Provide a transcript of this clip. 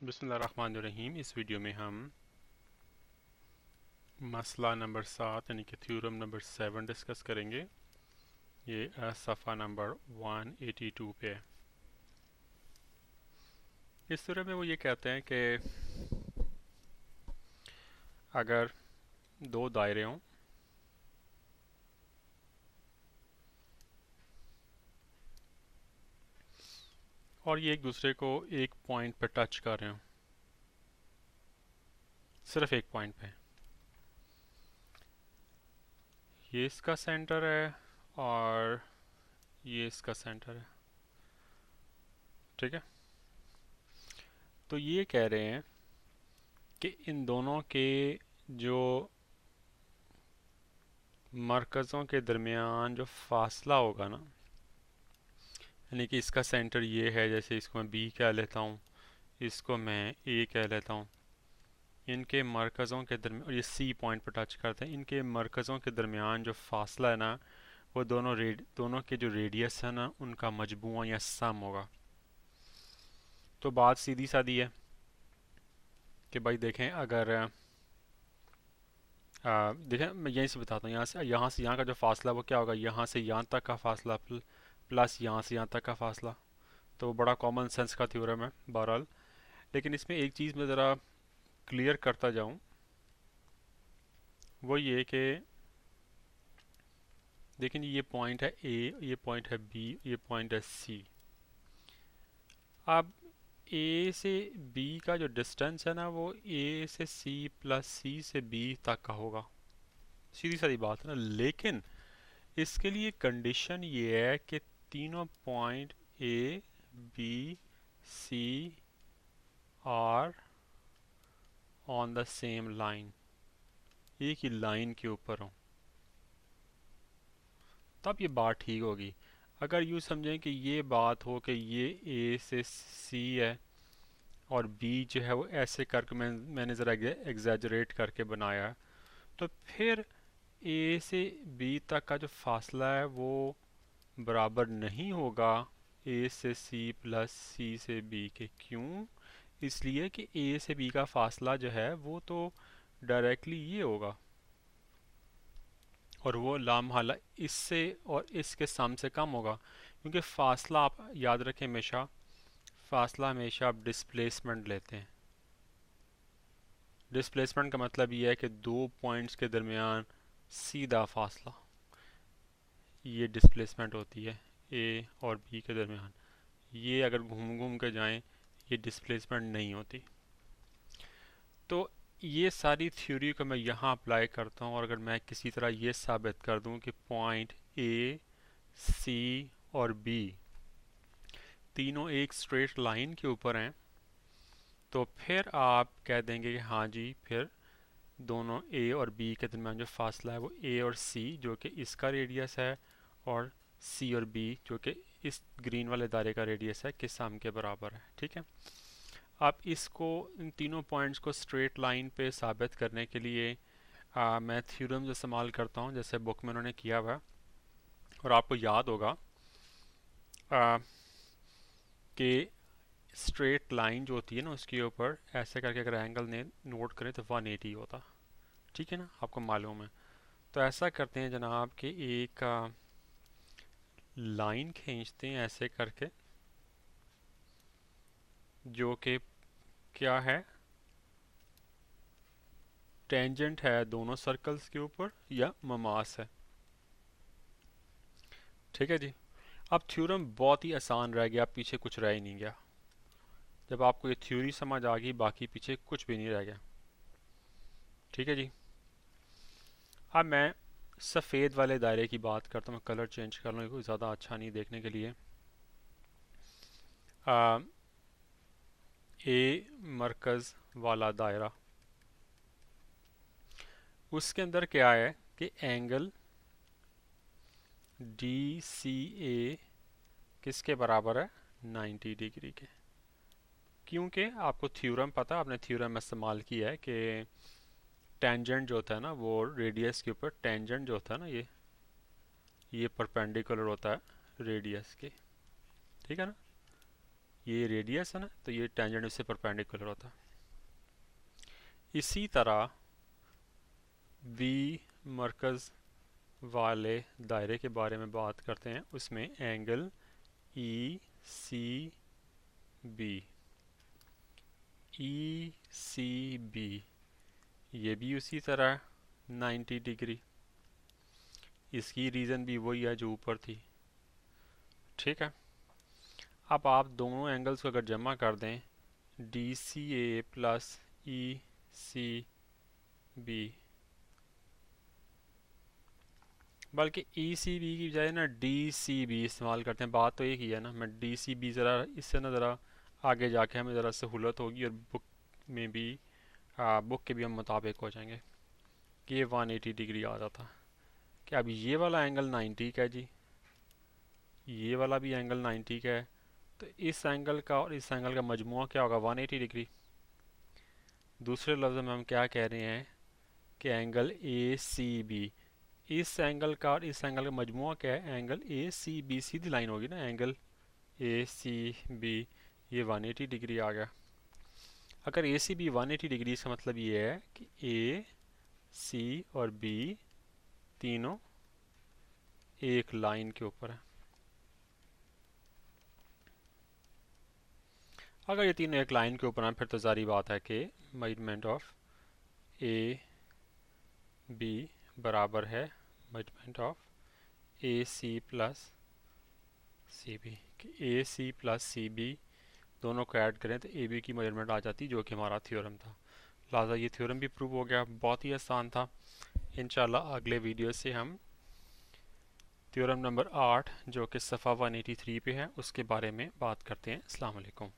बिस्मिल्लाहिर्रहमानिर्रहीम। इस वीडियो में हम मसला नंबर 7 यानी कि थ्योरम नंबर 7 डिस्कस करेंगे। ये सफ़ा नंबर 182 पे है। इस थ्योरम में वो ये कहते हैं कि अगर दो दायरे हों और ये एक दूसरे को एक पॉइंट पे टच कर रहे हों, सिर्फ एक पॉइंट पे, ये इसका सेंटर है और ये इसका सेंटर है, ठीक है। तो ये कह रहे हैं कि इन दोनों के जो मरकज़ों के दरमियान जो फासला होगा ना, यानी कि इसका सेंटर ये है, जैसे इसको मैं बी कह लेता हूँ, इसको मैं ए कह लेता हूँ, इनके मरकज़ों के दरमियान, और ये सी पॉइंट पर टच करते हैं, इनके मरकज़ों के दरमियान जो फासला है ना, वो दोनों के जो रेडियस है ना, उनका मजमुआ या सम होगा। तो बात सीधी सादी है कि भाई देखें, अगर देखें, मैं यहीं से बताता हूँ, यहाँ से यहाँ का जो फासला वो क्या होगा, यहाँ से यहाँ तक का फासला प्लस यहाँ से यहाँ तक का फासला। तो बड़ा कॉमन सेंस का थ्योरम है बहरहाल। लेकिन इसमें एक चीज़ मैं ज़रा क्लियर करता जाऊँ, वो ये कि देखें, ये पॉइंट है ए, ये पॉइंट है बी, ये पॉइंट है सी। अब ए से बी का जो डिस्टेंस है ना, वो ए से सी प्लस सी से बी तक का होगा। सीधी सादी बात है ना। लेकिन इसके लिए कंडीशन ये है कि तीनों point A B C are on the same line, एक ही लाइन के ऊपर हो, तब ये बात ठीक होगी। अगर यूँ समझें कि ये बात हो कि ये ए से सी है और बी जो है वो ऐसे करके मैंने ज़रा एग्जैजरेट करके बनाया है, तो फिर ए से बी तक का जो फासला है वो बराबर नहीं होगा ए से सी प्लस सी से बी के। क्यों? इसलिए कि ए से बी का फासला जो है वो तो डायरेक्टली ये होगा, और वो लामहला इससे और इसके सम से कम होगा। क्योंकि फासला, आप याद रखें हमेशा, फासला हमेशा आप डिस्प्लेसमेंट लेते हैं। डिस्प्लेसमेंट का मतलब ये है कि दो पॉइंट्स के दरमियान सीधा फासला, ये डिस्प्लेसमेंट होती है ए और बी के दरमियान। ये अगर घूम घूम के जाएं, ये डिस्प्लेसमेंट नहीं होती। तो ये सारी थ्योरी को मैं यहाँ अप्लाई करता हूँ, और अगर मैं किसी तरह ये साबित कर दूँ कि पॉइंट ए सी और बी तीनों एक स्ट्रेट लाइन के ऊपर हैं, तो फिर आप कह देंगे कि हाँ जी, फिर दोनों ए और बी के दरमियान जो फासला है वो ए और सी जो कि इसका रेडियस है, और सी और बी जो कि इस ग्रीन वाले दायरे का रेडियस है, के सम के बराबर है। ठीक है। अब इसको, इन तीनों पॉइंट्स को स्ट्रेट लाइन पे साबित करने के लिए मैं थ्योरम्स इस्तेमाल करता हूँ, जैसे बुक में उन्होंने किया हुआ। और आपको याद होगा कि स्ट्रेट लाइन जो होती है ना, उसके ऊपर ऐसे करके अगर एंगल ने नोट करें तो 180 होता। ठीक है ना, आपको मालूम है। तो ऐसा करते हैं जनाब कि एक लाइन खींचते हैं ऐसे करके, जो कि क्या है, टेंजेंट है दोनों सर्कल्स के ऊपर, या ममास है। ठीक है जी। अब थ्योरम बहुत ही आसान रह गया, पीछे कुछ रह ही नहीं गया। जब आपको ये थ्योरी समझ आ गई, बाकी पीछे कुछ भी नहीं रह गया। ठीक है जी। अब मैं सफ़ेद वाले दायरे की बात करता हूँ। मैं कलर चेंज कर लूँ, कोई ज़्यादा अच्छा नहीं देखने के लिए। ए मरकज़ वाला दायरा, उसके अंदर क्या है कि एंगल डी सी ए किसके बराबर है, 90 डिग्री के। क्योंकि आपको थ्योरम पता है, आपने थ्योरम इस्तेमाल किया है कि टेंजेंट जो होता है ना, वो रेडियस के ऊपर, टेंजेंट जो होता है ना, ये परपेंडिकुलर होता है रेडियस के। ठीक है ना। ये रेडियस है ना, तो ये टेंजेंट उससे परपेंडिकुलर होता है। इसी तरह बी मरकज़ वाले दायरे के बारे में बात करते हैं, उसमें एंगल ई सी बी ये भी उसी तरह 90 डिग्री। इसकी रीज़न भी वही है जो ऊपर थी। ठीक है, अब आप दोनों एंगल्स को अगर जमा कर दें, डी सी ए प्लस ई सी बी, बल्कि ई सी बी की बजाय ना डी सी बी इस्तेमाल करते हैं, बात तो एक ही है ना। मैं डी सी बी ज़रा इससे ना ज़रा आगे जाके हमें ज़रा सहूलत होगी और बुक में भी बुक के भी हम मुताबिक हो जाएंगे कि ये 180 डिग्री आ जाता। कि अब ये वाला एंगल 90 का है जी, ये वाला भी एंगल 90 का है, तो इस एंगल का और इस एंगल का मजमुआ क्या होगा? 180 डिग्री। दूसरे लफ्ज़ में हम क्या कह रहे हैं कि एंगल ए सी बी, इस एंगल का और इस एंगल का मजमुआ क्या है? एंगल ए सी बी, सीधी लाइन होगी ना, एंगल ए सी बी, ये 180 डिग्री आ गया। अगर ए सी बी 180 डिग्री, इसका मतलब ये है कि ए सी और बी तीनों एक लाइन के ऊपर है। अगर ये तीनों एक लाइन के ऊपर हैं, फिर तो जारी बात है कि मेजरमेंट ऑफ ए बी बराबर है measurement of A C plus C B. कि A C plus C B दोनों को ऐड करें तो ए बी की मेजरमेंट आ जाती, जो कि हमारा थ्योरम था। लिहाजा ये थ्योरम भी प्रूव हो गया, बहुत ही आसान था। इंशाल्लाह अगले वीडियो से हम थ्योरम नंबर 8 जो कि सफ़ा 183 पे है उसके बारे में बात करते हैं। अस्सलाम वालेकुम।